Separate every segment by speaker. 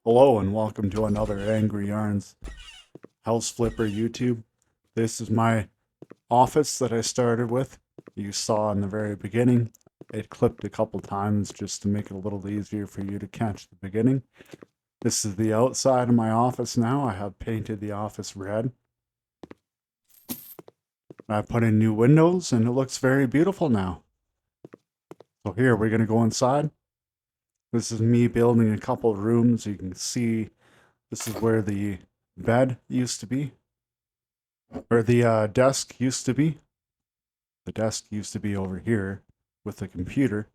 Speaker 1: Hello and welcome to another Angry Yarns House Flipper YouTube. This is my office that I started with. You saw in the very beginning. It clipped a couple times just to make it a little easier for you to catch the beginning. This is the outside of my office now. I have painted the office red. I put in new windows and it looks very beautiful now. So here we're going to go inside. This is me building a couple of rooms. You can see this is where the bed used to be, or the desk used to be. The desk used to be over here with the computer.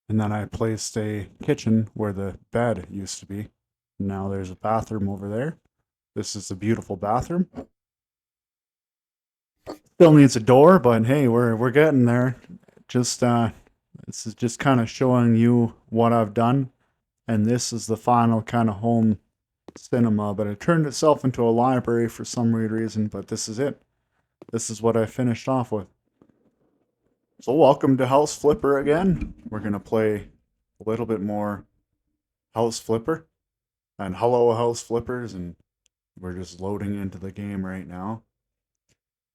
Speaker 1: And then I placed a kitchen where the bed used to be. Now there's a bathroom over there. This is a beautiful bathroom. Still needs a door, but hey, we're getting there. Just this is just kind of showing you what I've done, and this is the final kind of home cinema. But it turned itself into a library for some weird reason. But this is it. This is what I finished off with. So welcome to House Flipper again. We're gonna play a little bit more House Flipper and hello House Flippers, and we're just loading into the game right now.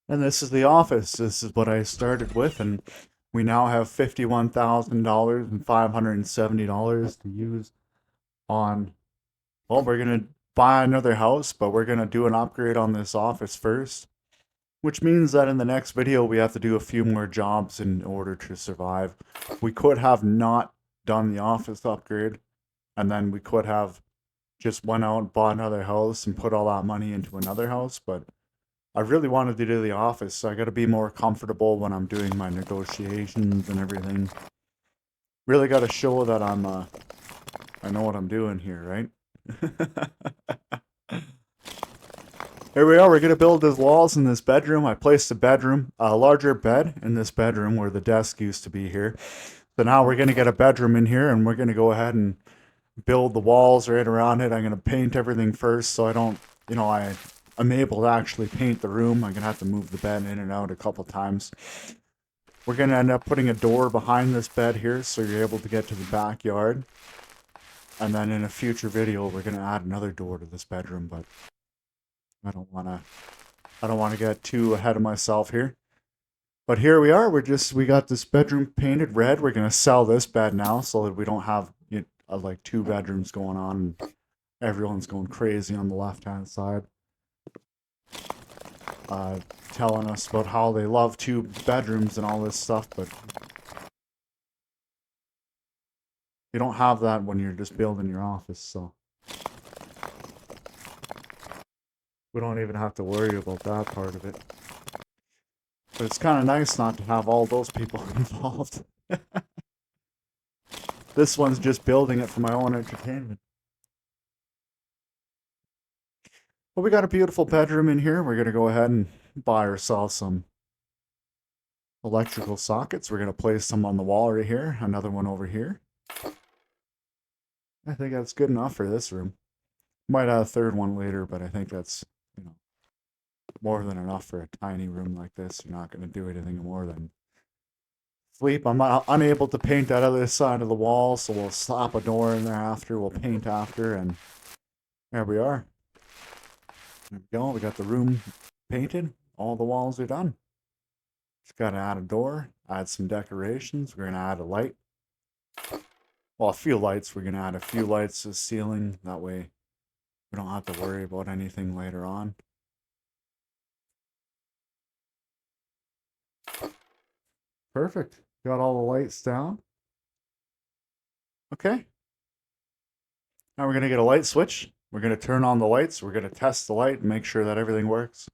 Speaker 1: And this is the office. This is what I started with, and we now have $51,000 and $570 to use on. Well, we're gonna buy another house, but we're gonna do an upgrade on this office first. Which means that in the next video, we have to do a few more jobs in order to survive. We could have not done the office upgrade, and then we could have just went out and bought another house and put all that money into another house, but I really wanted to do the office, so I got to be more comfortable when I'm doing my negotiations and everything. Really got to show that I know what I'm doing here, right? Here we are, we're gonna build these walls in this bedroom. I placed a larger bed in this bedroom where the desk used to be here. So now we're gonna get a bedroom in here and we're gonna go ahead and build the walls right around it. I'm gonna paint everything first so I don't, I'm able to actually paint the room. I'm gonna have to move the bed in and out a couple times. We're gonna end up putting a door behind this bed here so you're able to get to the backyard. And then in a future video, we're gonna add another door to this bedroom, but I don't wanna get too ahead of myself here. But here we are. We got this bedroom painted red. We're gonna sell this bed now so that we don't have like two bedrooms going on and everyone's going crazy on the left hand side. Telling us about how they love two bedrooms and all this stuff, but you don't have that when you're just building your office, so we don't even have to worry about that part of it. But it's kind of nice not to have all those people involved. This one's just building it for my own entertainment. Well, we got a beautiful bedroom in here. We're going to go ahead and buy ourselves some electrical sockets. We're going to place some on the wall right here, another one over here. I think that's good enough for this room. Might add a third one later, but I think that's, more than enough for a tiny room like this. You're not going to do anything more than sleep. I'm unable to paint that other side of the wall, so we'll slap a door in there after. We'll paint after, and there we are. There we go. We got the room painted. All the walls are done. Just got to add a door, add some decorations. We're going to add a light. Well, a few lights. We're going to add a few lights to the ceiling. That way we don't have to worry about anything later on. Perfect. Got all the lights down. Okay. Now we're going to get a light switch. We're going to turn on the lights. We're going to test the light and make sure that everything works.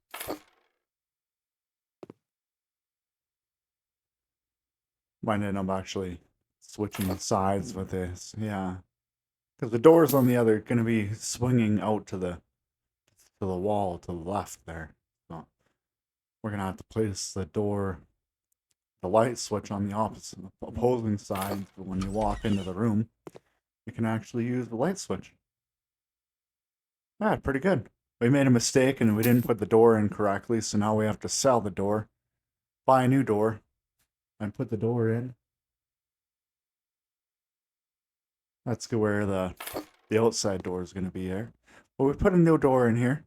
Speaker 1: Might end up actually switching sides with this. Yeah. Because the door's on the other, going to be swinging out to the wall to the left there. So we're going to have to place the light switch on the opposite opposing side. So when you walk into the room, you can actually use the light switch. Yeah, pretty good. We made a mistake and we didn't put the door in correctly, so now we have to sell the door, buy a new door, and put the door in. That's where the outside door is going to be there. But we put a new door in here.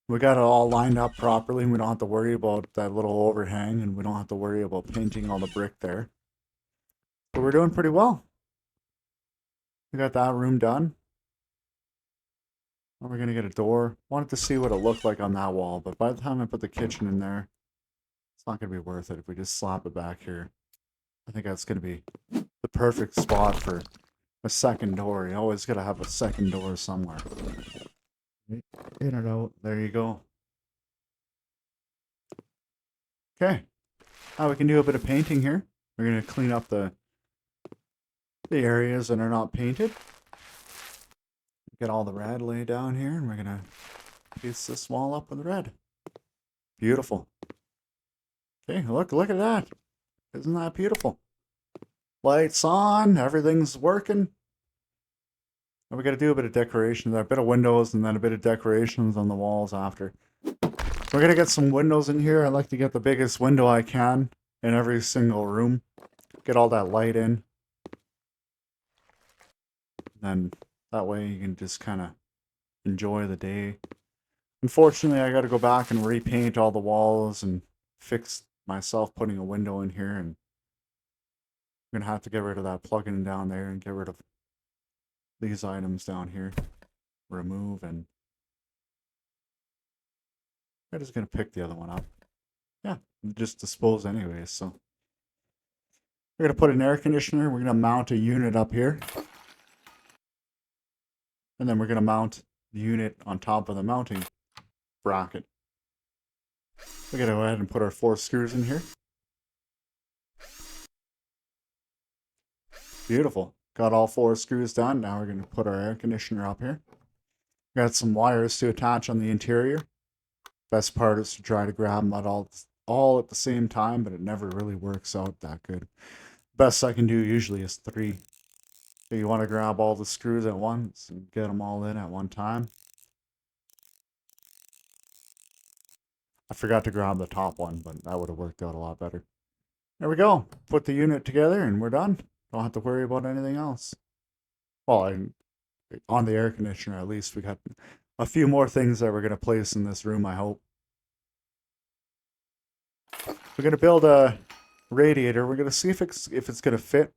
Speaker 1: We got it all lined up properly, and we don't have to worry about that little overhang, and we don't have to worry about painting all the brick there. But we're doing pretty well. We got that room done. And we're going to get a door. Wanted to see what it looked like on that wall, but by the time I put the kitchen in there, it's not going to be worth it if we just slap it back here. I think that's going to be the perfect spot for a second door. You always got to have a second door somewhere. In and out. There you go. Okay. Now we can do a bit of painting here. We're going to clean up the areas that are not painted. Get all the red laid down here, and we're going to piece this wall up with red. Beautiful. Okay, look at that. Isn't that beautiful? Lights on, everything's working. And we got to do a bit of decoration there, a bit of windows, and then a bit of decorations on the walls after. We're going to get some windows in here. I like to get the biggest window I can in every single room. Get all that light in. And that way you can just kind of enjoy the day. Unfortunately, I got to go back and repaint all the walls and fix myself putting a window in here. And I'm going to have to get rid of that plug-in down there and get rid of these items down here. Remove, and I'm just going to pick the other one up. Yeah, just dispose anyways, so. We're going to put an air conditioner. We're going to mount a unit up here. And then we're going to mount the unit on top of the mounting bracket. We're going to go ahead and put our 4 screws in here. Beautiful. Got all 4 screws done. Now we're going to put our air conditioner up here. Got some wires to attach on the interior. Best part is to try to grab them at all at the same time, but it never really works out that good. Best I can do usually is 3. So you want to grab all the screws at once and get them all in at one time. I forgot to grab the top one, but that would have worked out a lot better. There we go. Put the unit together and we're done. Don't have to worry about anything else. Well, on the air conditioner at least, we got a few more things that we're going to place in this room, I hope. We're going to build a radiator. We're going to see if it's going to fit.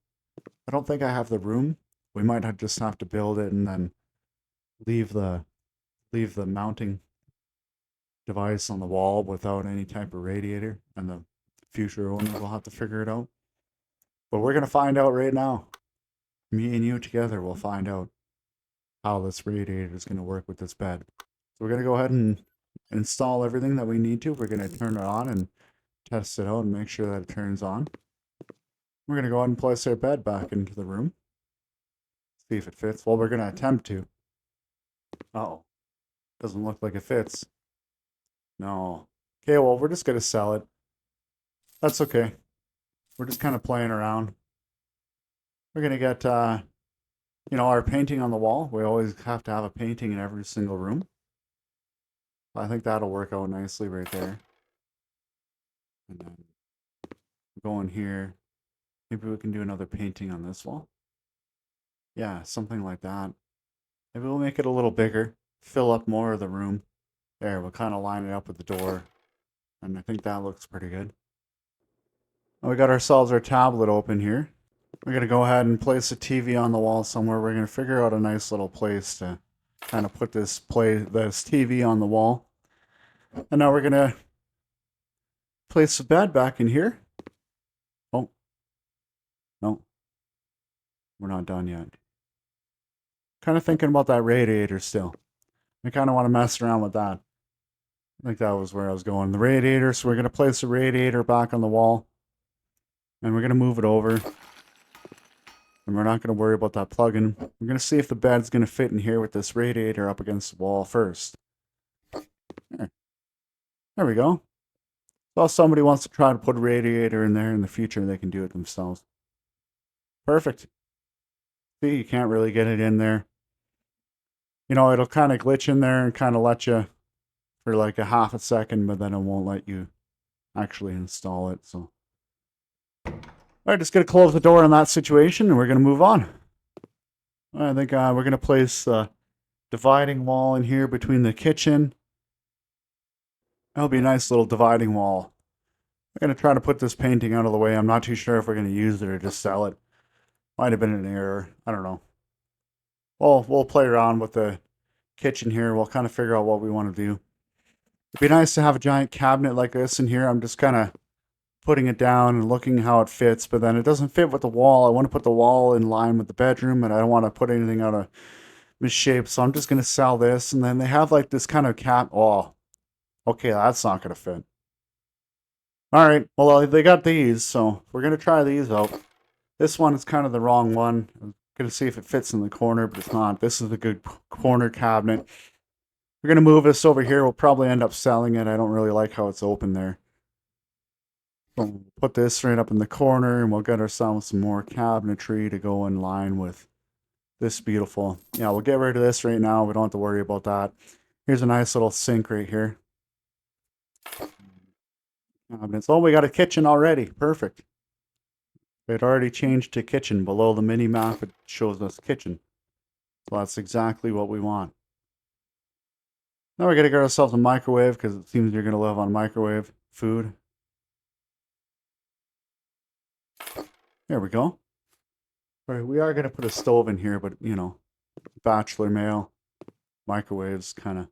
Speaker 1: I don't think I have the room. We might just have to build it and then leave the mounting device on the wall without any type of radiator, and the future owner will have to figure it out. But we're going to find out right now. Me and you together will find out how this radiator is going to work with this bed. So we're going to go ahead and install everything that we need to. We're going to turn it on and test it out and make sure that it turns on. We're going to go ahead and place our bed back into the room. See if it fits. Well, we're going to attempt to. Uh-oh. Doesn't look like it fits. No. Okay, well, we're just going to sell it. That's okay. We're just kind of playing around. We're going to get, our painting on the wall. We always have to have a painting in every single room. I think that'll work out nicely right there. And then go in here. Maybe we can do another painting on this wall. Yeah, something like that. Maybe we'll make it a little bigger. Fill up more of the room. There, we'll kind of line it up with the door. And I think that looks pretty good. We got ourselves our tablet open here. We're going to go ahead and place a TV on the wall somewhere. We're going to figure out a nice little place to kind of put this TV on the wall. And now we're going to place the bed back in here. Oh. No. We're not done yet. Kind of thinking about that radiator still. I kind of want to mess around with that. I think that was where I was going. The radiator, so we're going to place the radiator back on the wall. And we're going to move it over. And we're not going to worry about that plug-in. We're going to see if the bed's going to fit in here with this radiator up against the wall first. There we go. So if somebody wants to try to put a radiator in there in the future, they can do it themselves. Perfect. See, you can't really get it in there. It'll kind of glitch in there and kind of let you for like a half a second, but then it won't let you actually install it. So, all right, just going to close the door in that situation and we're going to move on. I think we're going to place a dividing wall in here between the kitchen. That'll be a nice little dividing wall. I'm going to try to put this painting out of the way. I'm not too sure if we're going to use it or just sell it. Might have been an error. I don't know. Well, we'll play around with the kitchen here. We'll kind of figure out what we want to do. It'd be nice to have a giant cabinet like this in here. I'm just kind of putting it down and looking how it fits, but then it doesn't fit with the wall. I want to put the wall in line with the bedroom, and I don't want to put anything out of misshape, so I'm just going to sell this. And then they have like this kind of cap. Oh, okay, that's not going to fit. All right, well, they got these, so we're going to try these out. This one is kind of the wrong one. I'm going to see if it fits in the corner, but it's not. This is the good corner cabinet. We're going to move this over here. We'll probably end up selling it. I don't really like how it's open there. So we'll put this right up in the corner, and we'll get ourselves some more cabinetry to go in line with this beautiful. Yeah, we'll get rid of this right now. We don't have to worry about that. Here's a nice little sink right here. Cabinets. Oh, we got a kitchen already. Perfect. It already changed to kitchen. Below the mini map, it shows us kitchen. So that's exactly what we want. Now we're going to get ourselves a microwave because it seems you're going to live on microwave food. There we go. All right, we are going to put a stove in here, but, you know, bachelor male microwaves kind of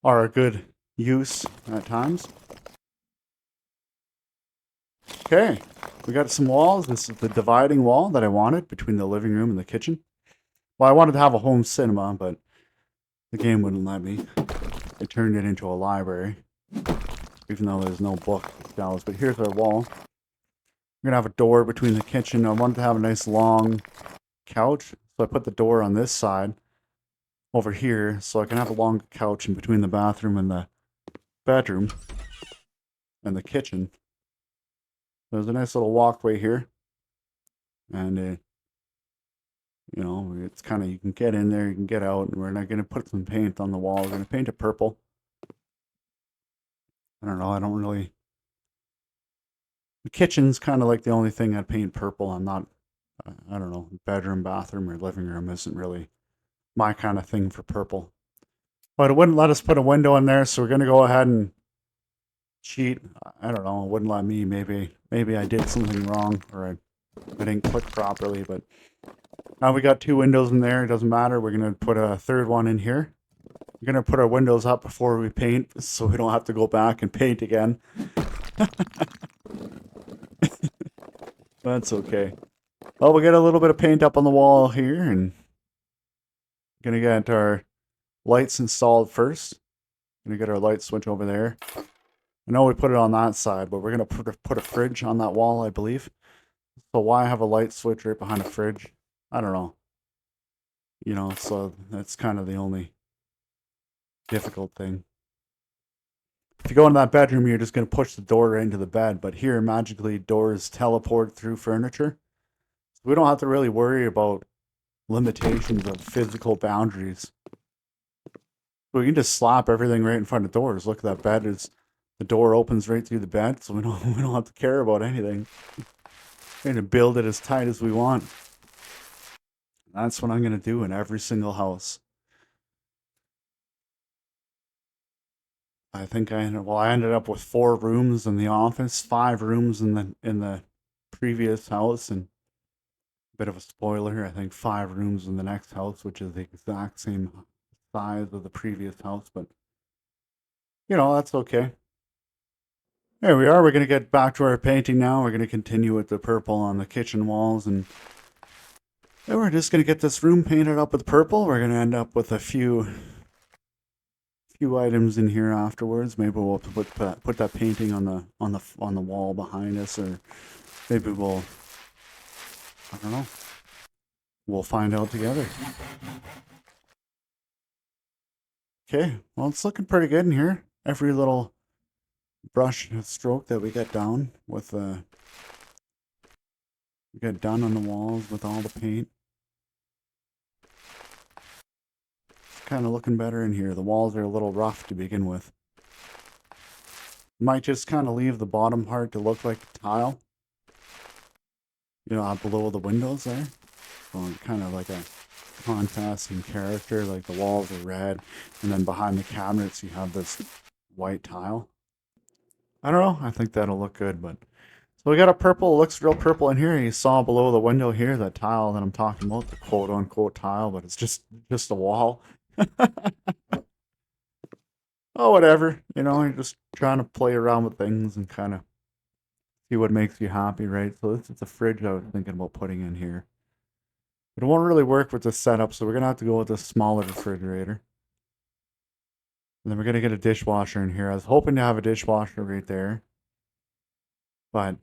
Speaker 1: are a good use at times. Okay, we got some walls. This is the dividing wall that I wanted between the living room and the kitchen. Well, I wanted to have a home cinema, but the game wouldn't let me. I turned it into a library, even though there's no book shelves. But here's our wall. We're gonna have a door between the kitchen. I wanted to have a nice long couch, so I put the door on this side over here, so I can have a long couch in between the bathroom and the bedroom and the kitchen. There's a nice little walkway here, and you know, it's kind of, you can get in there, you can get out, and we're not going to put some paint on the wall. We're going to paint it purple. I don't know, I don't really, the kitchen's kind of like the only thing I'd paint purple. I'm not, I don't know, bedroom, bathroom, or living room isn't really my kind of thing for purple. But it wouldn't let us put a window in there, so we're going to go ahead and cheat. I don't know, it wouldn't let me. Maybe I did something wrong, or I didn't click properly, but now we got two windows in there. It doesn't matter. We're going to put a third one in here. We're going to put our windows up before we paint, so we don't have to go back and paint again. That's okay. Well, we'll get a little bit of paint up on the wall here, and going to get our lights installed first. Going to get our light switch over there. I know we put it on that side, but we're going to put a fridge on that wall, I believe. So why have a light switch right behind a fridge? I don't know. You know, so that's kind of the only difficult thing. If you go into that bedroom, you're just going to push the door right into the bed. But here, magically, doors teleport through furniture. So we don't have to really worry about limitations of physical boundaries. We can just slap everything right in front of doors. Look at that bed. The door opens right through the bed, so we don't have to care about anything. We're going to build it as tight as we want. That's what I'm going to do in every single house. I think I ended up with 4 rooms in the office, 5 rooms in the previous house, and a bit of a spoiler, I think 5 rooms in the next house, which is the exact same size of the previous house, but you know, that's okay. There we are. We're going to get back to our painting now. We're going to continue with the purple on the kitchen walls, and then we're just going to get this room painted up with purple. We're going to end up with a few items in here afterwards. Maybe we'll put that painting on the wall behind us, or maybe we'll, I don't know. We'll find out together. Okay, well, it's looking pretty good in here. Every little brush stroke that we get down with we get done on the walls with all the paint. It's kind of looking better in here. The walls are a little rough to begin with. Might just kind of leave the bottom part to look like tile. You know, below the windows there. So kind of like a contrasting character, like the walls are red, and then behind the cabinets you have this white tile. I don't know, I think that'll look good, but so we got a purple, it looks real purple in here. You saw below the window here, that tile that I'm talking about, the quote unquote tile, but it's just a wall. Oh, whatever. You're just trying to play around with things and kind of see what makes you happy, right? So this is a fridge I was thinking about putting in here. But it won't really work with this setup, so we're gonna have to go with a smaller refrigerator. And then we're gonna get a dishwasher in here. I was hoping to have a dishwasher right there, but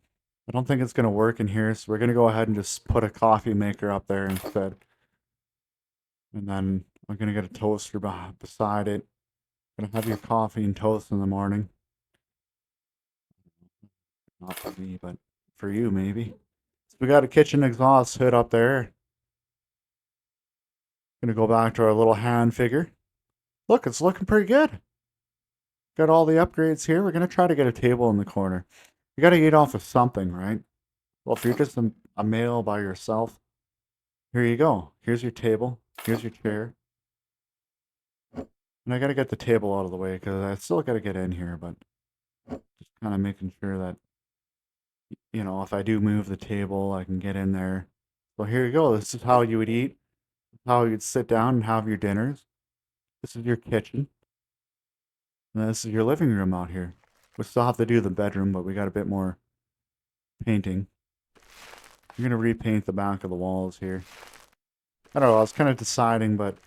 Speaker 1: I don't think it's gonna work in here, so we're gonna go ahead and just put a coffee maker up there instead. And then I'm gonna get a toaster beside it. Gonna have your coffee and toast in the morning. Not for me, but for you maybe. So we got a kitchen exhaust hood up there. Gonna go back to our little hand figure. Look, it's looking pretty good. Got all the upgrades here. We're gonna try to get a table in the corner. You gotta eat off of something, right? Well, if you're just a male by yourself, here you go. Here's your table. Here's your chair. And I gotta get the table out of the way because I still gotta get in here, but just kind of making sure that, if I do move the table, I can get in there. So here you go. This is how you would eat, how you'd sit down and have your dinners. This is your kitchen. And this is your living room out here. We still have to do the bedroom, but we got a bit more painting. I'm gonna repaint the back of the walls here. I don't know, I was kind of deciding, but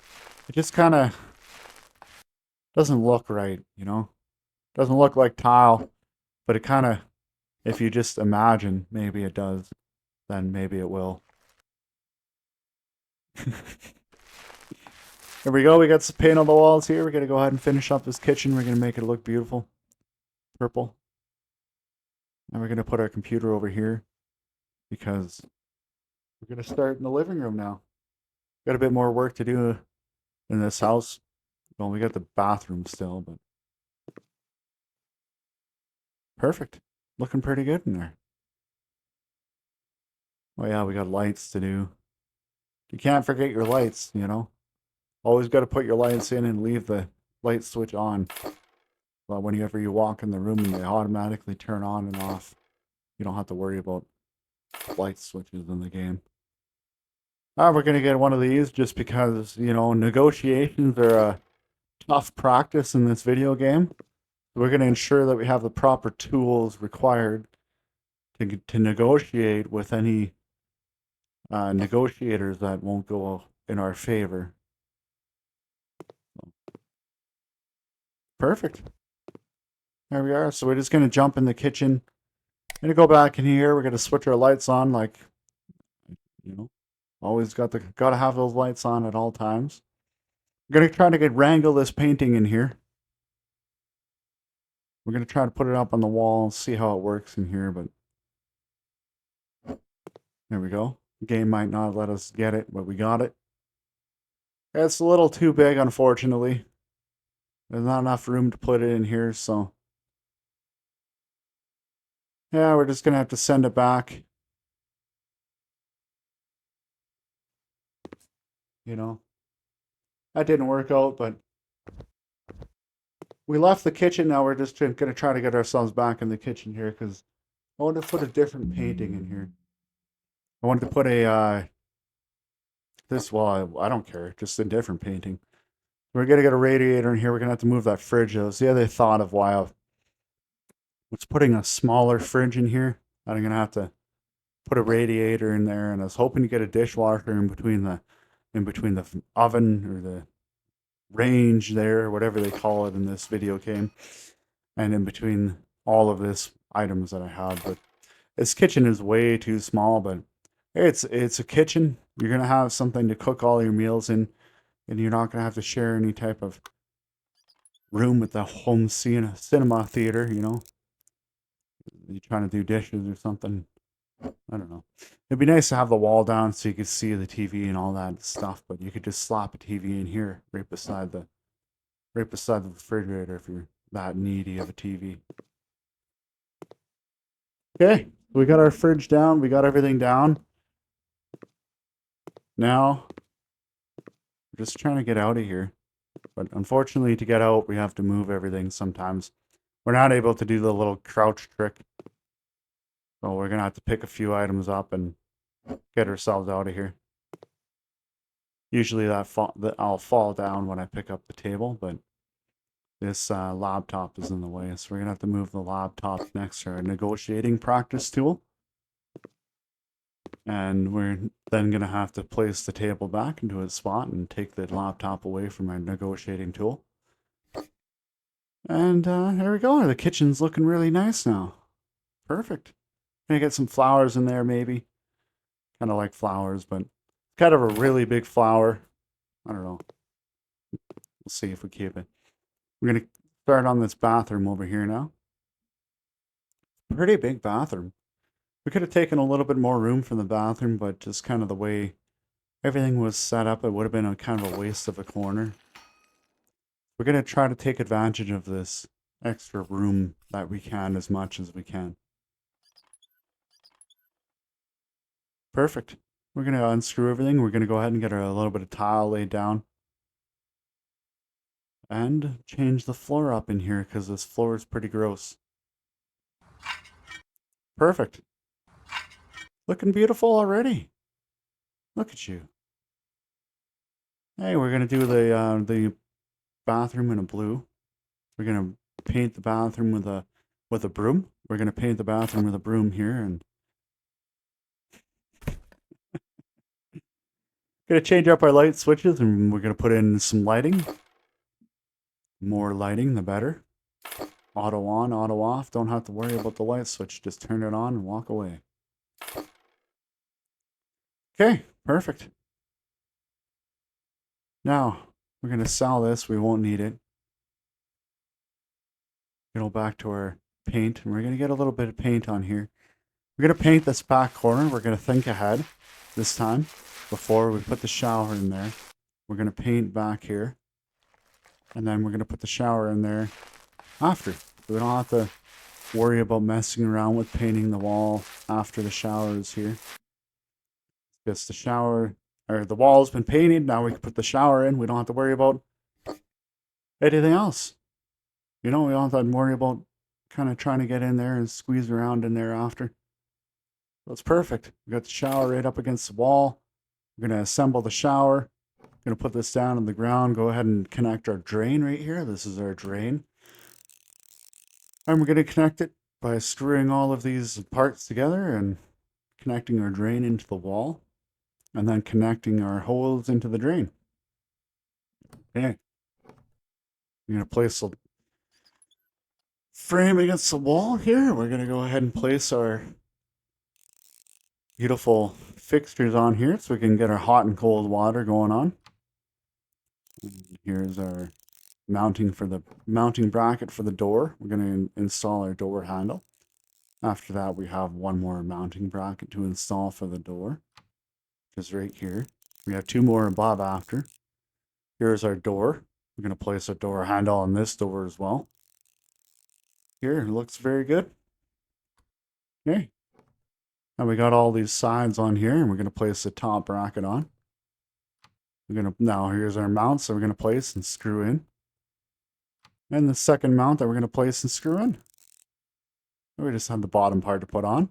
Speaker 1: it just kind of doesn't look right, Doesn't look like tile, but it kind of, if you just imagine, maybe it does, then maybe it will. There we go, we got some paint on the walls here. We're gonna go ahead and finish up this kitchen. We're gonna make it look beautiful. Purple. And we're gonna put our computer over here because we're gonna start in the living room now. Got a bit more work to do in this house. Well, we got the bathroom still, but perfect. Looking pretty good in there. Oh yeah, we got lights to do. You can't forget your lights. Always got to put your lights in and leave the light switch on. Well, whenever you walk in the room, they automatically turn on and off. You don't have to worry about light switches in the game. We're going to get one of these just because, negotiations are a tough practice in this video game. We're going to ensure that we have the proper tools required to negotiate with any negotiators that won't go in our favor. Perfect. There we are. So we're just going to jump in the kitchen. Going to go back in here. We're going to switch our lights on like, always got to have those lights on at all times. We're going to try to wrangle this painting in here. We're going to try to put it up on the wall and see how it works in here, but there we go. The game might not let us get it, but we got it. It's a little too big, unfortunately. There's not enough room to put it in here, so yeah, we're just going to have to send it back. That didn't work out, but we left the kitchen. Now we're just going to try to get ourselves back in the kitchen here because I wanted to put a different painting in here. I wanted to put a, I don't care, just a different painting. We're going to get a radiator in here. We're going to have to move that fridge. That was the other thought of why I was putting a smaller fridge in here. I'm going to have to put a radiator in there, and I was hoping to get a dishwasher in between the oven or the range there, whatever they call it in this video game, and in between all of this items that I have. But this kitchen is way too small, but it's a kitchen. You're gonna have something to cook all your meals in, and you're not gonna have to share any type of room with the home cinema theater. You're trying to do dishes or something. I don't know. It'd be nice to have the wall down so you could see the TV and all that stuff, but you could just slap a TV in here right beside the refrigerator if you're that needy of a TV. Okay, we got our fridge down, we got everything down. Now, we're just trying to get out of here. But unfortunately, to get out, we have to move everything sometimes. We're not able to do the little crouch trick. So we're going to have to pick a few items up and get ourselves out of here. Usually I'll fall down when I pick up the table, but this laptop is in the way. So we're going to have to move the laptop next to our negotiating practice tool. And we're then going to have to place the table back into its spot and take the laptop away from our negotiating tool. And there we go. The kitchen's looking really nice now. Perfect. Gonna get some flowers in there maybe. Kind of like flowers, but kind of a really big flower. I don't know. We'll see if we keep it. We're going to start on this bathroom over here now. Pretty big bathroom. We could have taken a little bit more room from the bathroom, but just kind of the way everything was set up, it would have been a kind of a waste of a corner. We're going to try to take advantage of this extra room that we can as much as we can. Perfect. We're going to unscrew everything. We're going to go ahead and get a little bit of tile laid down. And change the floor up in here because this floor is pretty gross. Perfect. Looking beautiful already. Look at you. Hey, we're going to do the bathroom in a blue. We're going to paint the bathroom with a broom. We're going to paint the bathroom with a broom here and going to change up our light switches and we're going to put in some lighting. More lighting, the better. Auto on, auto off. Don't have to worry about the light switch. Just turn it on and walk away. Okay, perfect. Now, we're going to sell this. We won't need it. Go back to our paint, and we're going to get a little bit of paint on here. We're going to paint this back corner. We're going to think ahead this time before we put the shower in there. We're going to paint back here, and then we're going to put the shower in there after. We don't have to worry about messing around with painting the wall after the shower is here. Just the shower, or the wall's been painted. Now we can put the shower in. We don't have to worry about anything else. You know, we don't have to worry about kind of trying to get in there and squeeze around in there after. So it's perfect. We got the shower right up against the wall. We're going to assemble the shower. We're going to put this down on the ground. Go ahead and connect our drain right here. This is our drain. And we're going to connect it by screwing all of these parts together and connecting our drain into the wall. And then connecting our holes into the drain. Okay. We're going to place a frame against the wall here. We're going to go ahead and place our beautiful fixtures on here so we can get our hot and cold water going on. And here's our mounting bracket for the door. We're going to install our door handle. After that, we have one more mounting bracket to install for the door, which is right here. We have two more above after. Here's our door. We're going to place a door handle on this door as well. Here, it looks very good. Okay. Now we got all these sides on here, and we're going to place the top bracket on. Now here's our mount, so we're going to place and screw in. And the second mount that we're going to place and screw in. We just have the bottom part to put on.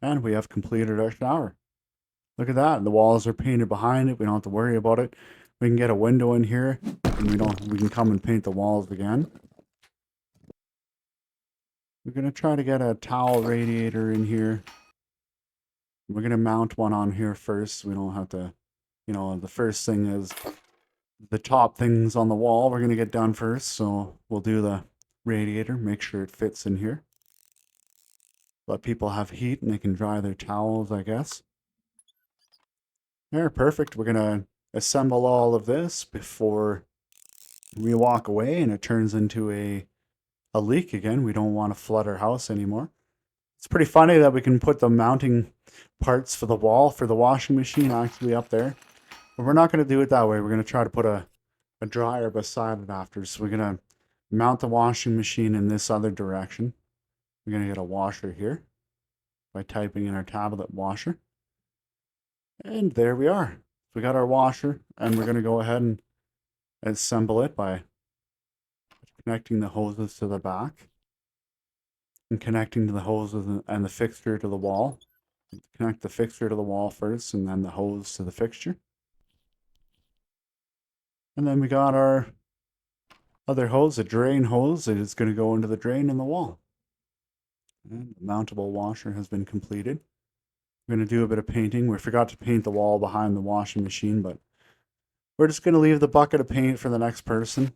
Speaker 1: And we have completed our shower. Look at that. The walls are painted behind it. We don't have to worry about it. We can get a window in here, and we can come and paint the walls again. We're going to try to get a towel radiator in here. We're going to mount one on here first. We don't have to, the first thing is the top things on the wall we're going to get done first. So we'll do the radiator, make sure it fits in here. Let people have heat and they can dry their towels, I guess. There, perfect. We're going to assemble all of this before we walk away and it turns into a leak again. We don't want to flood our house anymore. It's pretty funny that we can put the mounting parts for the wall for the washing machine actually up there. But we're not going to do it that way. We're going to try to put a dryer beside it after. So we're going to mount the washing machine in this other direction. We're going to get a washer here by typing in our tablet washer. And there we are. we got our washer, and we're going to go ahead and assemble it by connecting the hoses to the back and connecting to the hoses and the fixture to the wall. Connect the fixture to the wall first and then the hose to the fixture. And then we got our other hose, a drain hose that is going to go into the drain in the wall. And the mountable washer has been completed. We're going to do a bit of painting. We forgot to paint the wall behind the washing machine, but we're just going to leave the bucket of paint for the next person.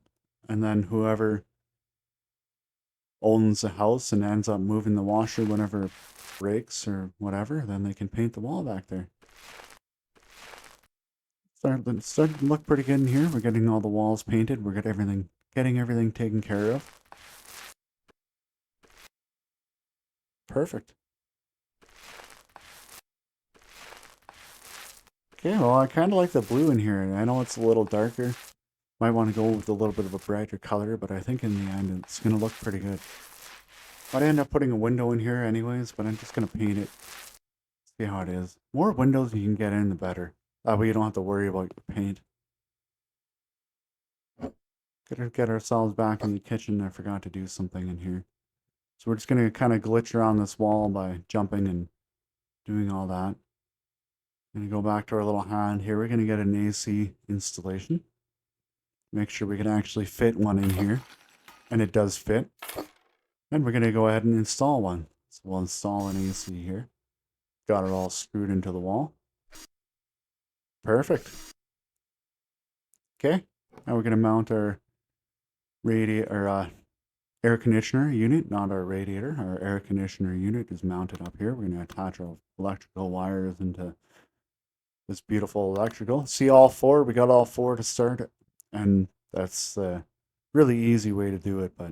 Speaker 1: And then whoever owns the house and ends up moving the washer whenever it breaks or whatever, then they can paint the wall back there. Starting to look pretty good in here. We're getting all the walls painted. We're getting everything taken care of. Perfect. Okay, well, I kind of like the blue in here. I know it's a little darker. Might want to go with a little bit of a brighter color, but I think in the end it's going to look pretty good. Might end up putting a window in here anyways, but I'm just going to paint it. See how it is. More windows you can get in, the better. That way you don't have to worry about your paint. Gotta get ourselves back in the kitchen. I forgot to do something in here. So we're just going to kind of glitch around this wall by jumping and doing all that. Going to go back to our little hand here. We're going to get an AC installation. Make sure we can actually fit one in here. And it does fit. And we're going to go ahead and install one. So we'll install an AC here. Got it all screwed into the wall. Perfect. Okay. Now we're going to mount our air conditioner unit, not our radiator. Our air conditioner unit is mounted up here. We're going to attach our electrical wires into this beautiful electrical. See all four? We got all four to start, and that's a really easy way to do it, but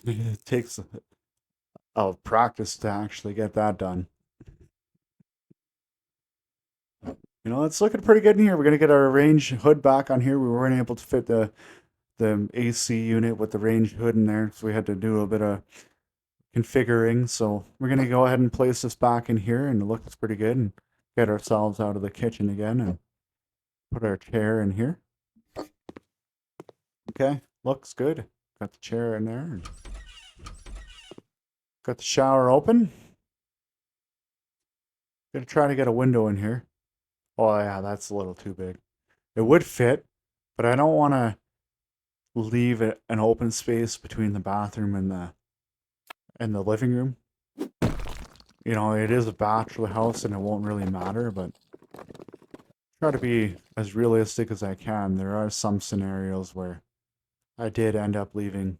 Speaker 1: it takes a practice to actually get that done. You know, it's looking pretty good in here. We're going to get our range hood back on here. We weren't able to fit the AC unit with the range hood in there, so we had to do a bit of configuring. So we're going to go ahead and place this back in here, and it looks pretty good, and get ourselves out of the kitchen again and put our chair in here. Okay, looks good. Got the chair in there. Got the shower open. Gonna try to get a window in here. Oh yeah, that's a little too big. It would fit, but I don't want to leave it an open space between the bathroom and the living room. You know, it is a bachelor house and it won't really matter, but try to be as realistic as I can. There are some scenarios where I did end up leaving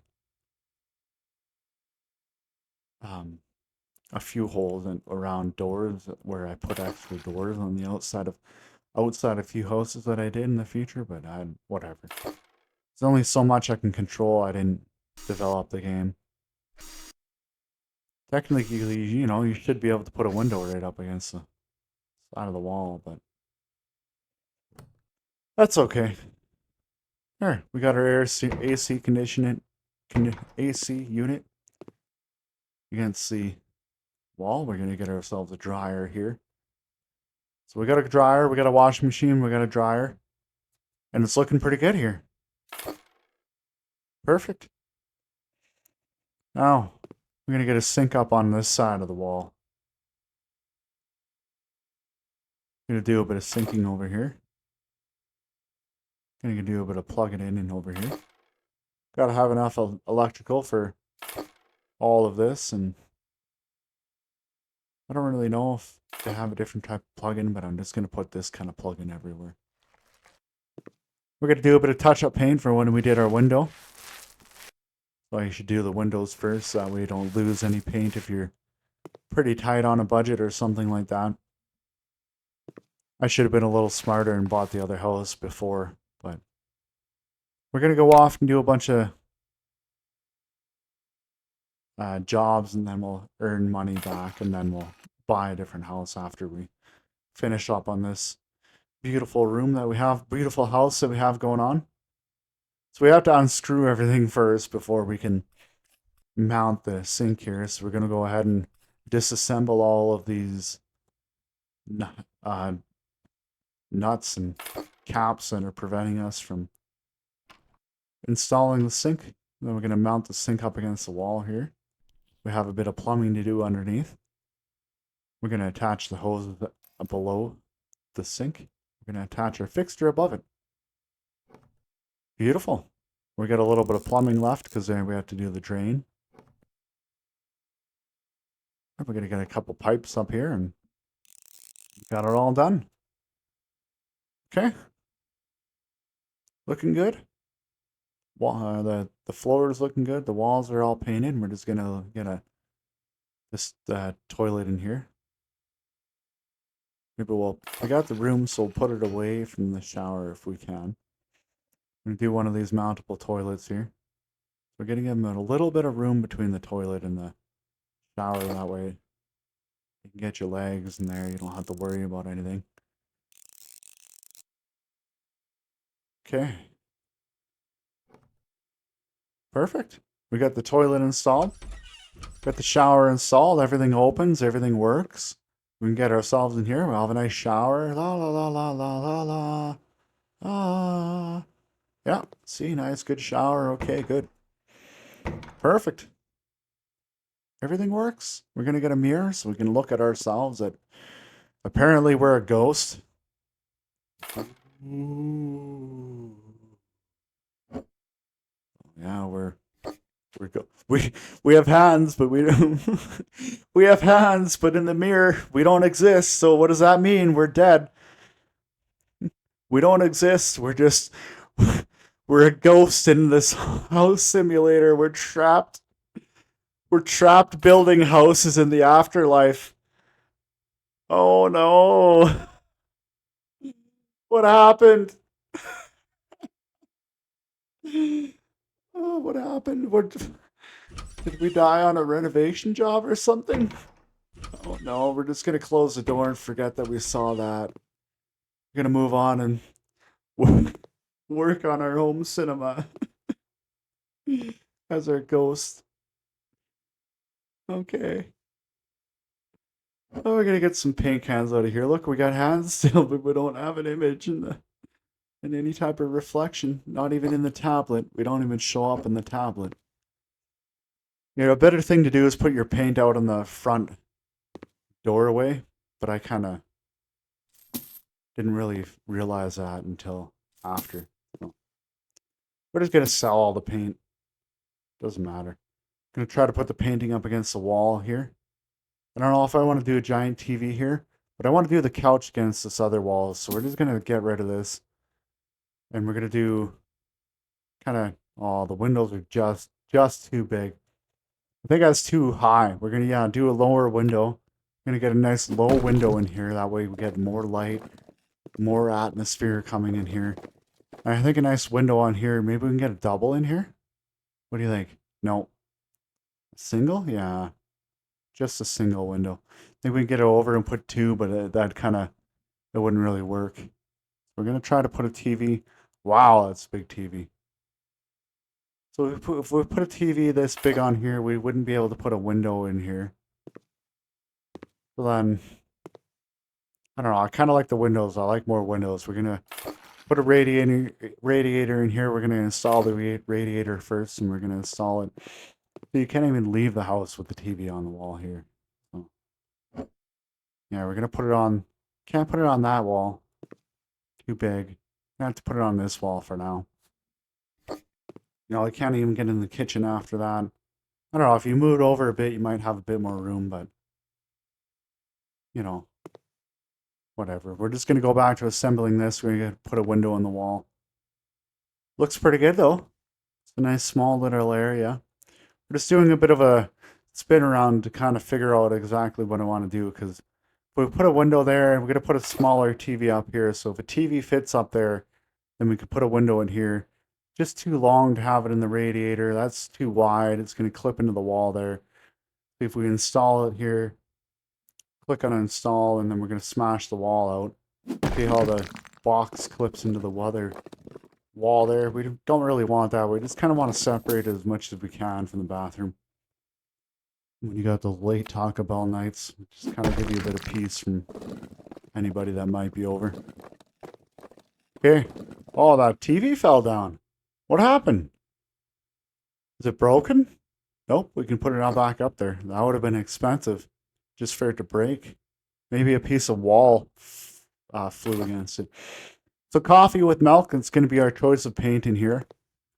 Speaker 1: a few holes around doors where I put extra doors on the outside a few houses that I did in the future, but whatever. There's only so much I can control. I didn't develop the game. Technically, you know, you should be able to put a window right up against the side of the wall, but that's okay. Here, we got our AC conditioning AC unit against the wall. We're gonna get ourselves a dryer here. So we got a dryer, we got a washing machine, we got a dryer, and it's looking pretty good here. Perfect. Now, we're going to get a sink up on this side of the wall. Going to do a bit of sinking over here. Going to do a bit of plugging in and over here. Got to have enough electrical for all of this, and I don't really know if they have a different type of plug-in, but I'm just going to put this kind of plug-in everywhere. We're going to do a bit of touch-up paint for when we did our window. So you should do the windows first, that way you don't lose any paint if you're pretty tight on a budget or something like that. I should have been a little smarter and bought the other house before, but we're going to go off and do a bunch of jobs, and then we'll earn money back, and then we'll buy a different house after we finish up on this beautiful room that we have, beautiful house that we have going on. So we have to unscrew everything first before we can mount the sink here. So we're going to go ahead and disassemble all of these nuts and caps that are preventing us from installing the sink. Then we're going to mount the sink up against the wall here. We have a bit of plumbing to do underneath. We're going to attach the hose below the sink. We're going to attach our fixture above it. Beautiful. We got a little bit of plumbing left because then we have to do the drain. We're going to get a couple pipes up here and got it all done. Okay. Looking good. The floor is looking good. The walls are all painted. We're just going to get this toilet in here. Maybe I got the room, so we'll put it away from the shower if we can. I'm going to do one of these mountable toilets here. We're going to give them a little bit of room between the toilet and the shower. That way you can get your legs in there. You don't have to worry about anything. Okay. Perfect. We got the toilet installed. Got the shower installed. Everything opens. Everything works. We can get ourselves in here. We'll have a nice shower. La la la la la la la. Ah. Yeah. See, nice, good shower. Okay, good. Perfect. Everything works. We're gonna get a mirror so we can look at ourselves. Apparently we're a ghost. Ooh. Yeah, we have hands, but we don't. We have hands, but in the mirror we don't exist. So what does that mean? We're dead. We don't exist. We're a ghost in this house simulator. We're trapped. We're trapped building houses in the afterlife. Oh no. What happened? Oh, what happened? Did we die on a renovation job or something? Oh no, we're just gonna close the door and forget that we saw that. We're gonna move on and work on our home cinema as our ghost. Okay. Oh, we're gonna get some paint cans out of here. Look, we got hands still, but we don't have an image in any type of reflection. Not even in the tablet. We don't even show up in the tablet. You know, a better thing to do is put your paint out on the front doorway, but I kind of didn't really realize that until after. So we're just gonna sell all the paint. Doesn't matter. Gonna try to put the painting up against the wall here. I don't know if I want to do a giant TV here, but I want to do the couch against this other wall. So we're just gonna get rid of this, and we're gonna do kind of. Oh, the windows are just too big. I think that's too high. We're gonna do a lower window. We're gonna get a nice low window in here. That way we get more light, more atmosphere coming in here. And I think a nice window on here. Maybe we can get a double in here. What do you think? No. Single? Yeah. Just a single window. I think we can get it over and put two, but that kind of, it wouldn't really work. We're going to try to put a TV. Wow, that's a big TV. So if we put a TV this big on here, we wouldn't be able to put a window in here. So then, I don't know, I kind of like the windows. I like more windows. We're going to put a radiator in here. We're going to install the radiator first, and we're going to install it. So you can't even leave the house with the TV on the wall here. So, yeah, we're going to put it on, can't put it on that wall. Too big. I have to put it on this wall for now. You know, I can't even get in the kitchen after that. I don't know, if you move it over a bit, you might have a bit more room, but, you know, whatever. We're just going to go back to assembling this. We're going to put a window in the wall. Looks pretty good, though. It's a nice small little area. We're just doing a bit of a spin around to kind of figure out exactly what I want to do, because if we put a window there, we're going to put a smaller TV up here. So if a TV fits up there, then we could put a window in here. Just too long to have it in the radiator. That's too wide. It's going to clip into the wall there. If we install it here, click on install, and then we're going to smash the wall out. See how the box clips into the wall there. We don't really want that. We just kind of want to separate it as much as we can from the bathroom. When you got those late Taco Bell nights, just kind of give you a bit of peace from anybody that might be over. Okay. Oh, that TV fell down. What happened? Is it broken? Nope, we can put it all back up there. That would have been expensive just for it to break. Maybe a piece of wall flew against it. So coffee with milk, it's going to be our choice of paint in here.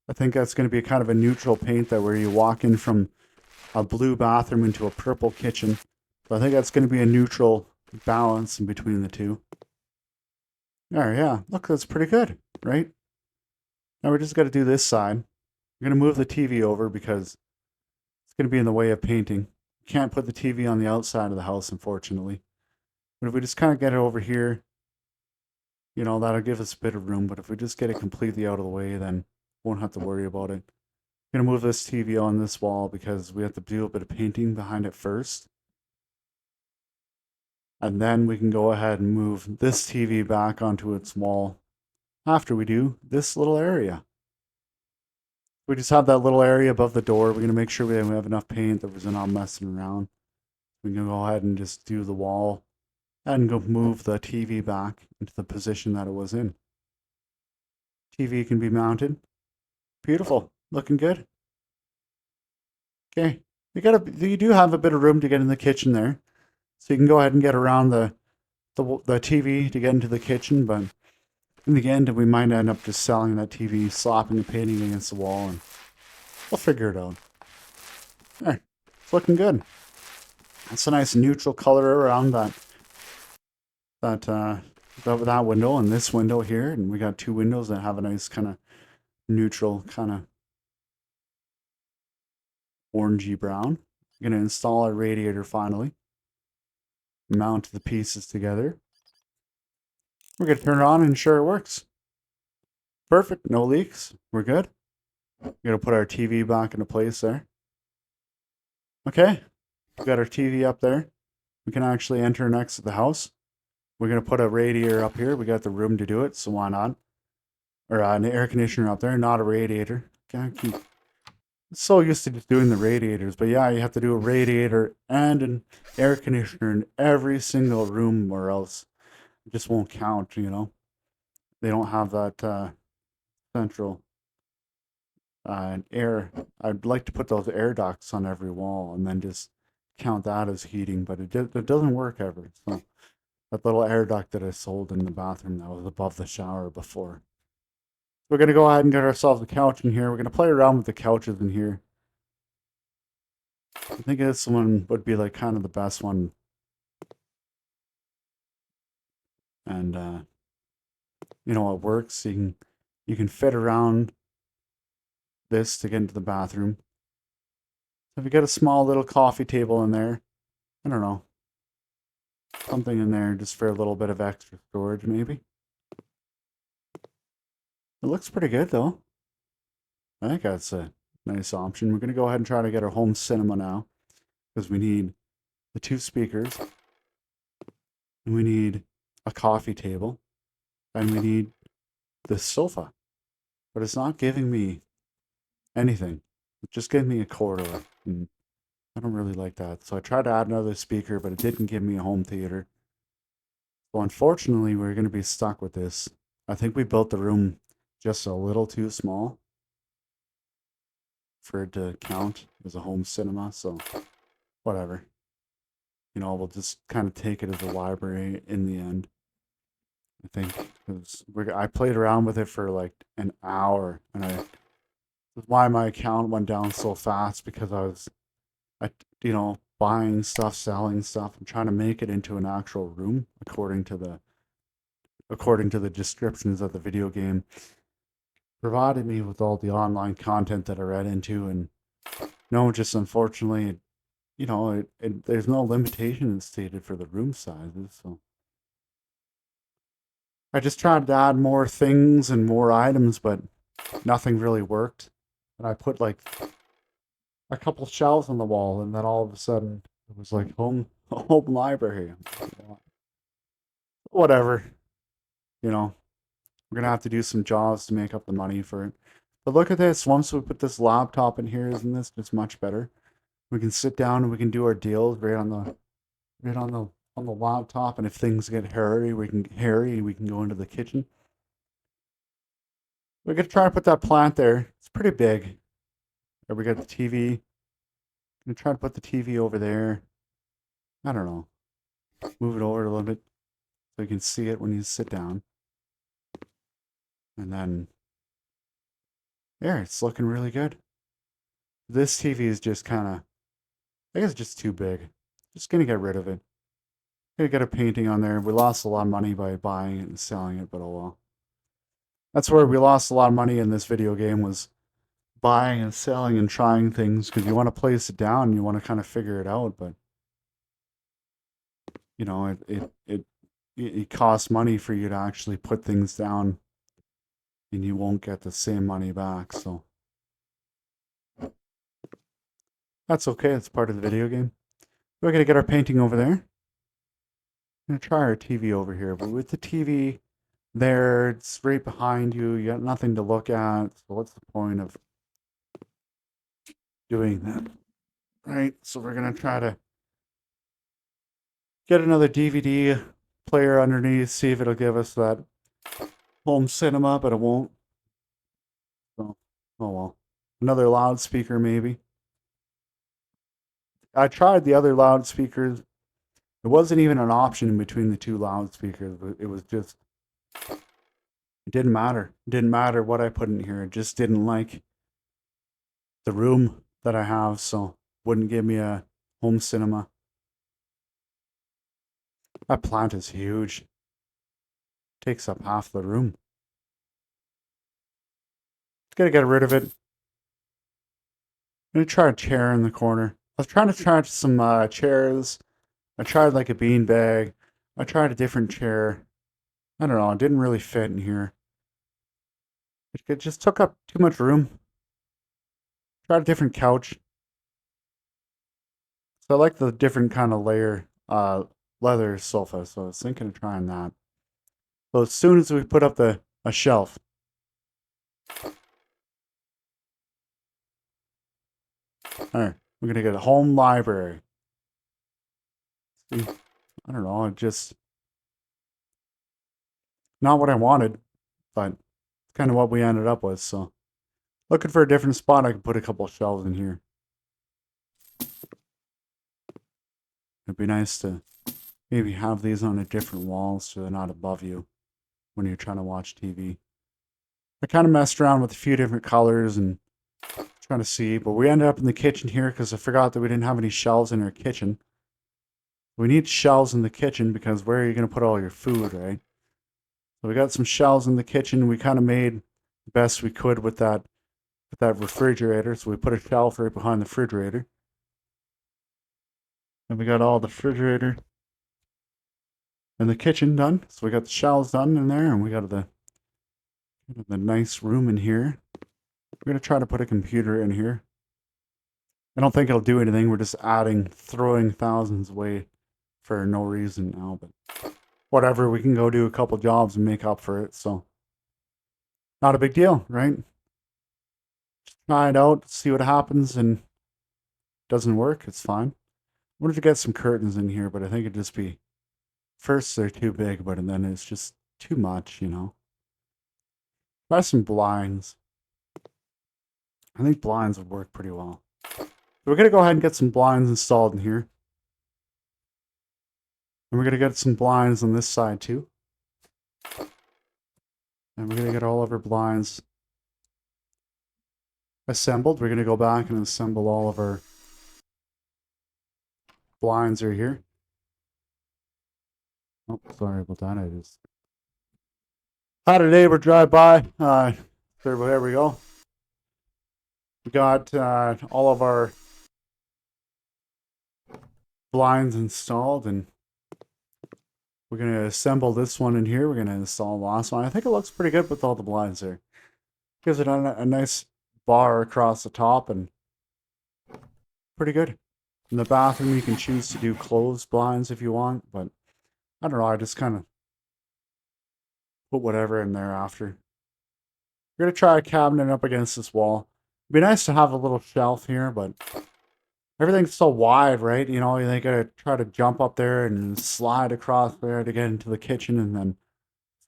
Speaker 1: I think that's going to be kind of a neutral paint that where you walk in from a blue bathroom into a purple kitchen. So I think that's going to be a neutral balance in between the two. There, yeah. Look, that's pretty good, right? Now we just got to do this side. We're going to move the TV over because it's going to be in the way of painting. Can't put the TV on the outside of the house, unfortunately. But if we just kind of get it over here, you know, that'll give us a bit of room. But if we just get it completely out of the way, then won't have to worry about it. I'm gonna move this TV on this wall because we have to do a bit of painting behind it first. And then we can go ahead and move this TV back onto its wall after we do this little area. We just have that little area above the door. We're going to make sure we have enough paint that we're not messing around. We can go ahead and just do the wall and go move the TV back into the position that it was in. TV can be mounted. Beautiful. Looking good. Okay. You do have a bit of room to get in the kitchen there. So you can go ahead and get around the TV to get into the kitchen, but in the end, we might end up just selling that TV, slapping and painting against the wall, and we'll figure it out. There, it's looking good. It's a nice neutral color around that that window and this window here, and we got two windows that have a nice kind of neutral kind of orangey brown. I'm gonna install our radiator finally. Mount the pieces together. We're gonna turn it on and ensure it works. Perfect, no leaks. We're good. We're gonna put our TV back into place there. Okay, we got our TV up there. We can actually enter next to the house. We're gonna put a radiator up here. We got the room to do it, so why not? Or an air conditioner up there, not a radiator. Can't keep so used to just doing the radiators, but yeah, you have to do a radiator and an air conditioner in every single room, or else it just won't count. You know, they don't have that central air. I'd like to put those air ducts on every wall and then just count that as heating, but it doesn't work ever. So that little air duct that I sold in the bathroom that was above the shower before. We're gonna go ahead and get ourselves a couch in here. We're gonna play around with the couches in here. I think this one would be like kind of the best one, and you know it works. You can fit around this to get into the bathroom. So if you get a small little coffee table in there, I don't know, something in there just for a little bit of extra storage, maybe. It looks pretty good though. I think that's a nice option. We're gonna go ahead and try to get our home cinema now because we need the two speakers, and we need a coffee table, and we need this sofa. But it's not giving me anything. It just gave me a corridor, and I don't really like that. So I tried to add another speaker, but it didn't give me a home theater. So unfortunately, we're going to be stuck with this. I think we built the room just a little too small for it to count as a home cinema. So whatever. You know, we'll just kind of take it as a library in the end. I think because I played around with it for like an hour, and that's why my account went down so fast because I, buying stuff, selling stuff, and trying to make it into an actual room according to the descriptions of the video game provided me with all the online content that I read into, and no, just unfortunately, there's no limitation stated for the room sizes, so I just tried to add more things and more items, but nothing really worked. And I put like a couple shelves on the wall, and then all of a sudden it was like home library. Whatever, you know, we're gonna have to do some jobs to make up the money for it. But look at this. Once we put this laptop in here, isn't this just much better? We can sit down and we can do our deals right on the laptop. And if things get hairy, we can go into the kitchen. We're gonna try to put that plant there. It's pretty big. There we got the TV. Gonna try to put the TV over there. I don't know. Move it over a little bit so you can see it when you sit down. And then there, it's looking really good. This TV is just kind of, I guess, just too big. Just gonna get rid of it. Gonna get a painting on there. We lost a lot of money by buying it and selling it, but oh well. That's where we lost a lot of money in this video game, was buying and selling and trying things, because you want to place it down and you want to kind of figure it out, but you know, it costs money for you to actually put things down, and you won't get the same money back. So that's okay. It's part of the video game. We're gonna get our painting over there. I'm gonna try our TV over here, but with the TV there, it's right behind you. You got nothing to look at. So what's the point of doing that? Right? So we're gonna try to get another DVD player underneath, see if it'll give us that home cinema, but it won't. So, oh well. Another loudspeaker, maybe. I tried the other loudspeakers. It wasn't even an option in between the two loudspeakers. It was just, it didn't matter. It didn't matter what I put in here. It just didn't like the room that I have, so wouldn't give me a home cinema. That plant is huge. Takes up half the room. Gotta get rid of it. I'm gonna try a chair in the corner. I was trying to try some chairs. I tried like a bean bag. I tried a different chair. I don't know. It didn't really fit in here. It just took up too much room. Tried a different couch. So I like the different kind of layer leather sofa. So I was thinking of trying that. So as soon as we put up a shelf, all right, we're gonna get a home library. See, I don't know, it just not what I wanted, but it's kind of what we ended up with. So looking for a different spot, I could put a couple shelves in here. It'd be nice to maybe have these on a different wall so they're not above you when you're trying to watch TV. I kind of messed around with a few different colors and trying to see, but we ended up in the kitchen here because I forgot that we didn't have any shelves in our kitchen. We need shelves in the kitchen because where are you going to put all your food, right? So we got some shelves in the kitchen. We kind of made the best we could with that refrigerator. So we put a shelf right behind the refrigerator. And we got all the refrigerator and the kitchen done. So we got the shelves done in there, and we got the nice room in here. We're going to try to put a computer in here. I don't think it'll do anything. We're just throwing thousands away for no reason now, but whatever. We can go do a couple jobs and make up for it. So not a big deal, right? Just try it out, see what happens, and it doesn't work, it's fine. I wanted to get some curtains in here, but I think it'd just be, first they're too big, but then it's just too much, you know. Try some blinds. I think blinds would work pretty well. So we're going to go ahead and get some blinds installed in here. And we're going to get some blinds on this side too. And we're going to get all of our blinds assembled. We're going to go back and assemble all of our blinds right here. Oh, sorry about that. I just had a neighbor drive by. There we go. We got all of our blinds installed, and we're going to assemble this one in here. We're going to install the last one. I think it looks pretty good with all the blinds there. Gives it a nice bar across the top, and pretty good. In the bathroom, you can choose to do closed blinds if you want, but I don't know. I just kind of put whatever in there after. We're going to try a cabinet up against this wall. It'd be nice to have a little shelf here, but everything's so wide, right? You know, you gotta try to jump up there and slide across there to get into the kitchen, and then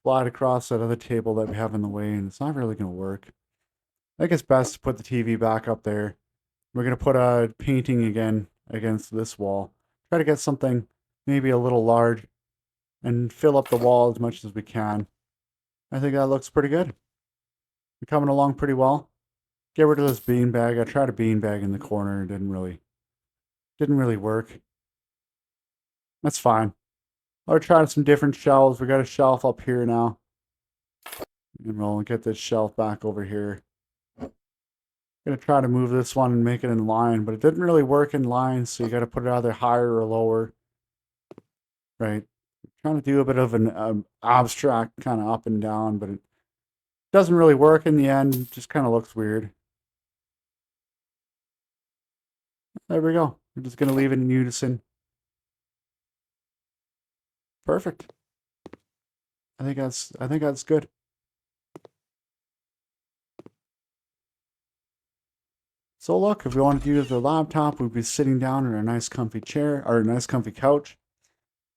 Speaker 1: slide across that other table that we have in the way, and it's not really going to work. I think it's best to put the TV back up there. We're going to put a painting again against this wall. Try to get something maybe a little large and fill up the wall as much as we can. I think that looks pretty good. We're coming along pretty well. Get rid of this beanbag. I tried a beanbag in the corner. It didn't really work. That's fine. I'll try some different shelves. We got a shelf up here now. And we'll get this shelf back over here. Gonna try to move this one and make it in line, but it didn't really work in line, so you got to put it either higher or lower. Right. Trying to do a bit of an abstract kind of up and down, but it doesn't really work in the end. It just kind of looks weird. There we go. We're just gonna leave it in unison. Perfect. I think that's good. So look, if we wanted to use the laptop, we'd be sitting down in a nice comfy chair or a nice comfy couch.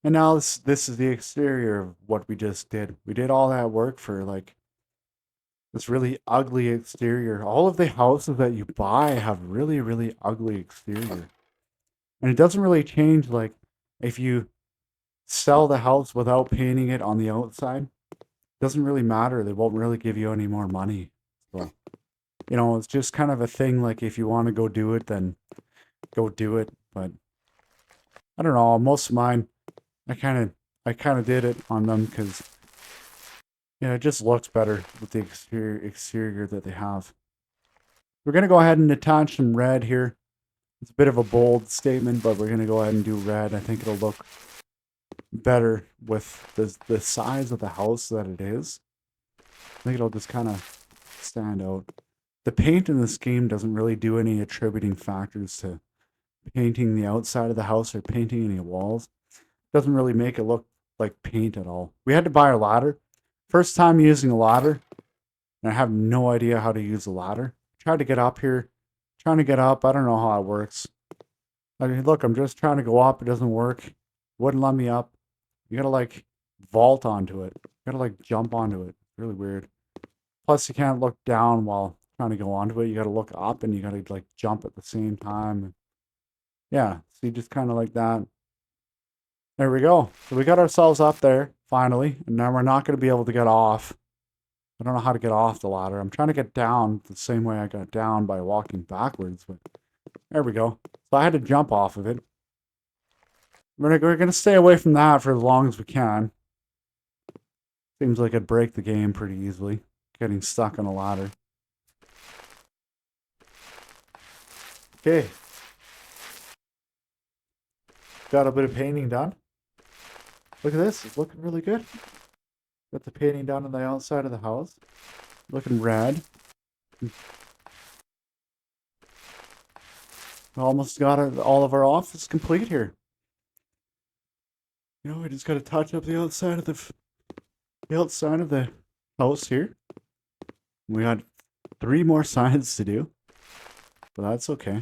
Speaker 1: And now this is the exterior of what we just did. We did all that work for like this really ugly exterior. All of the houses that you buy have really, really ugly exterior. And it doesn't really change like if you sell the house without painting it on the outside. It doesn't really matter. They won't really give you any more money. So, you know, it's just kind of a thing like if you want to go do it, then go do it. But I don't know, most of mine I kind of did it on them because it just looks better with the exterior that they have. We're gonna go ahead and attach some red here. It's a bit of a bold statement, but we're gonna go ahead and do red. I think it'll look better with the size of the house that it is. I think it'll just kind of stand out. The paint in this game doesn't really do any attributing factors to painting the outside of the house or painting any walls. Doesn't really make it look like paint at all. We had to buy a ladder. First time using a ladder, and I have no idea how to use a ladder. Tried to get up here, trying to get up. I don't know how it works. I mean, look, I'm just trying to go up. It doesn't work. Wouldn't let me up. You gotta like vault onto it. You gotta like jump onto it. Really weird. Plus, you can't look down while trying to go onto it. You gotta look up and you gotta like jump at the same time. Yeah, so you just kind of like that. There we go. So we got ourselves up there, finally, and now we're not going to be able to get off. I don't know how to get off the ladder. I'm trying to get down the same way I got down by walking backwards, but there we go. So I had to jump off of it. We're going to stay away from that for as long as we can. Seems like it'd break the game pretty easily, getting stuck on a ladder. Okay. Got a bit of painting done. Look at this, it's looking really good. Got the painting done on the outside of the house. Looking rad. Almost got all of our office complete here. You know, we just got to touch up the outside of the house here. We got 3 more sides to do, but that's okay.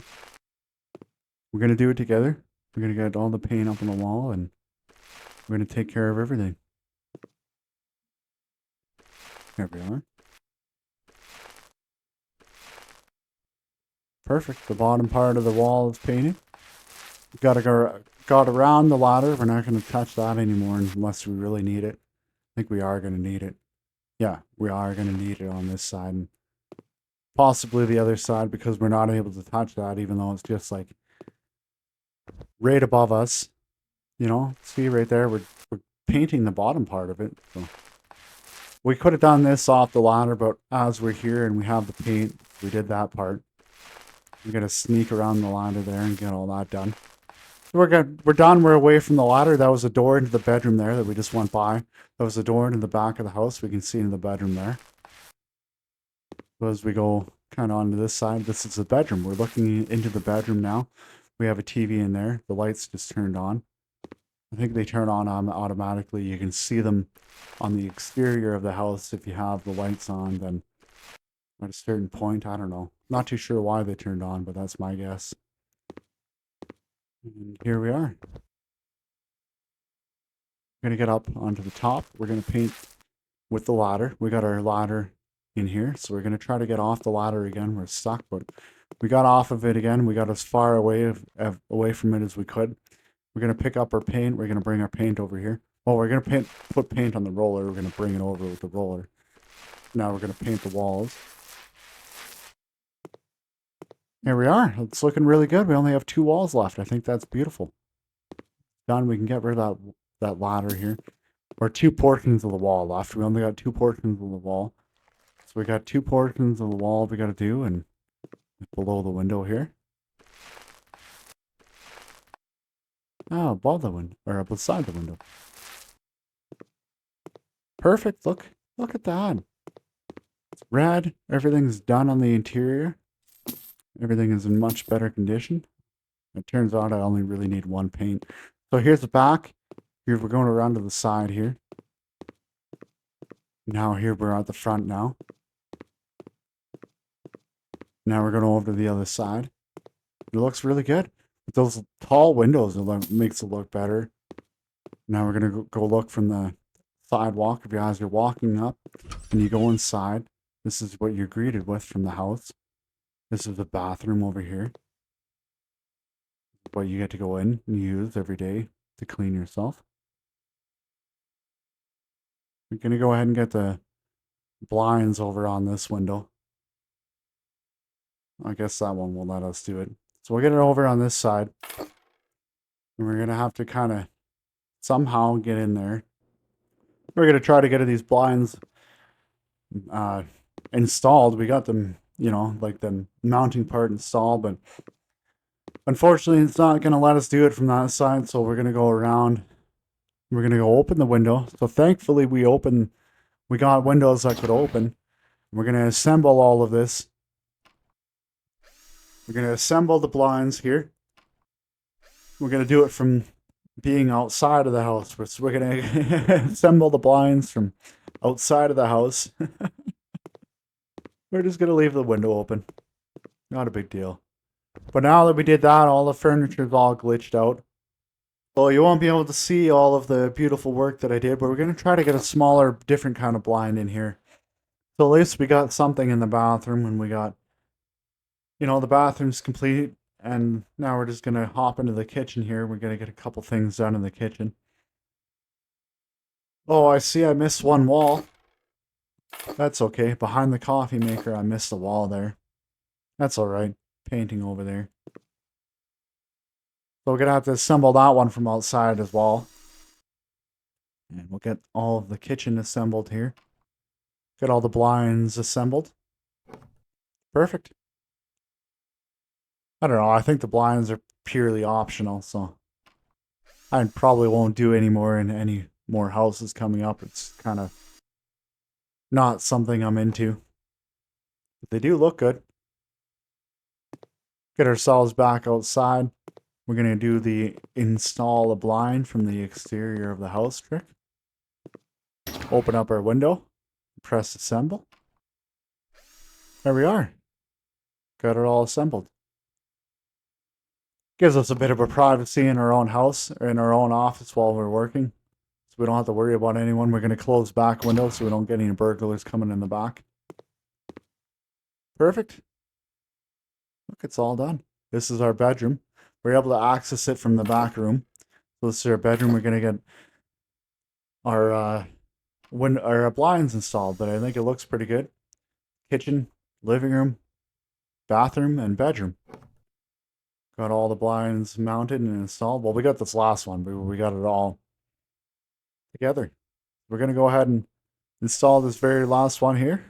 Speaker 1: We're gonna do it together. We're gonna get all the paint up on the wall, and we're gonna take care of everything. There we are. Perfect. The bottom part of the wall is painted. Got around the ladder. We're not going to touch that anymore unless we really need it. I think we are going to need it. Yeah, we are going to need it on this side. And possibly the other side because we're not able to touch that even though it's just like right above us. You know, see right there, we're painting the bottom part of it. So we could have done this off the ladder, but as we're here and we have the paint, we did that part. We're going to sneak around the ladder there and get all that done. We're done. We're away from the ladder. That was a door into the bedroom there that we just went by. That was the door into the back of the house. We can see into the bedroom there. So as we go kind of onto this side, this is the bedroom. We're looking into the bedroom now. We have a TV in there. The lights just turned on. I think they turn on automatically. You can see them on the exterior of the house if you have the lights on. Then at a certain point, I don't know. Not too sure why they turned on, but that's my guess. And here we are. We're going to get up onto the top. We're going to paint with the ladder. We got our ladder in here, so we're going to try to get off the ladder again. We're stuck, but we got off of it again. We got as far away from it as we could. We're going to pick up our paint. We're going to bring our paint over here. Oh, we're going to put paint on the roller. We're going to bring it over with the roller. Now we're going to paint the walls. Here we are. It's looking really good. We only have 2 walls left. I think that's beautiful. Done. We can get rid of that ladder here. Or 2 portions of the wall left. We only got 2 portions of the wall. So we got 2 portions of the wall we got to do, and below the window here. Oh, above the window, or beside the window. Perfect. Look at that. It's red. Everything's done on the interior. Everything is in much better condition. It turns out I only really need 1 paint. So here's the back. Here we're going around to the side here. Now here we're at the front now. Now we're going over to the other side. It looks really good. With those tall windows, it makes it look better. Now we're going to go look from the sidewalk. If you guys are walking up and you go inside, this is what you're greeted with from the house. This is the bathroom over here. What you get to go in and use every day to clean yourself. We're going to go ahead and get the blinds over on this window. I guess that one will let us do it. So we'll get it over on this side. And we're going to have to kind of somehow get in there. We're going to try to get these blinds installed. We got them, you know, like the mounting part installed, but unfortunately it's not going to let us do it from that side. So we're going to go around. We're going to go open the window. So thankfully we got windows that could open. We're going to assemble all of this. We're going to assemble the blinds here. We're going to do it from being outside of the house. So we're going to assemble the blinds from outside of the house. We're just going to leave the window open. Not a big deal. But now that we did that, all the furniture is all glitched out. Well, you won't be able to see all of the beautiful work that I did, but we're going to try to get a smaller, different kind of blind in here. So at least we got something in the bathroom, and we got, you know, the bathroom's complete. And now we're just going to hop into the kitchen here. We're going to get a couple things done in the kitchen. Oh, I see I missed one wall. That's okay. Behind the coffee maker, I missed a wall there. That's all right. Painting over there. So we're going to have to assemble that one from outside as well. And we'll get all of the kitchen assembled here. Get all the blinds assembled. Perfect. I don't know. I think the blinds are purely optional, so I probably won't do any more in any more houses coming up. It's kind of not something I'm into. But they do look good. Get ourselves back outside. We're going to do the install a blind from the exterior of the house trick. Open up our window. Press assemble. There we are. Got it all assembled. Gives us a bit of a privacy in our own house, or in our own office while we're working. So we don't have to worry about anyone. We're going to close back windows so we don't get any burglars coming in the back. Perfect. Look, it's all done. This is our bedroom. We're able to access it from the back room. So this is our bedroom. We're going to get our blinds installed, but I think it looks pretty good. Kitchen, living room, bathroom, and bedroom. Got all the blinds mounted and installed. Well, we got this last one, but we got it all together. We're going to go ahead and install this very last one here.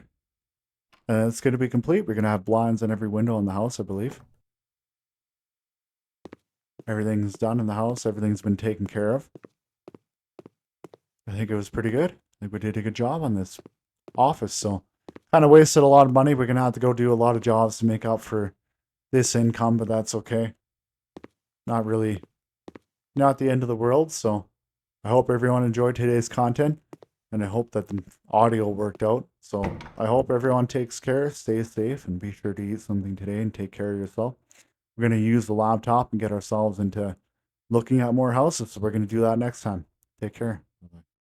Speaker 1: And it's going to be complete. We're going to have blinds in every window in the house, I believe. Everything's done in the house. Everything's been taken care of. I think it was pretty good. I think we did a good job on this office. So kind of wasted a lot of money. We're going to have to go do a lot of jobs to make up for this income, but that's okay. Not the end of the world. So I hope everyone enjoyed today's content, and I hope that the audio worked out. So I hope everyone takes care, stay safe, and be sure to eat something today and take care of yourself. We're going to use the laptop and get ourselves into looking at more houses. So we're going to do that next time. Take care.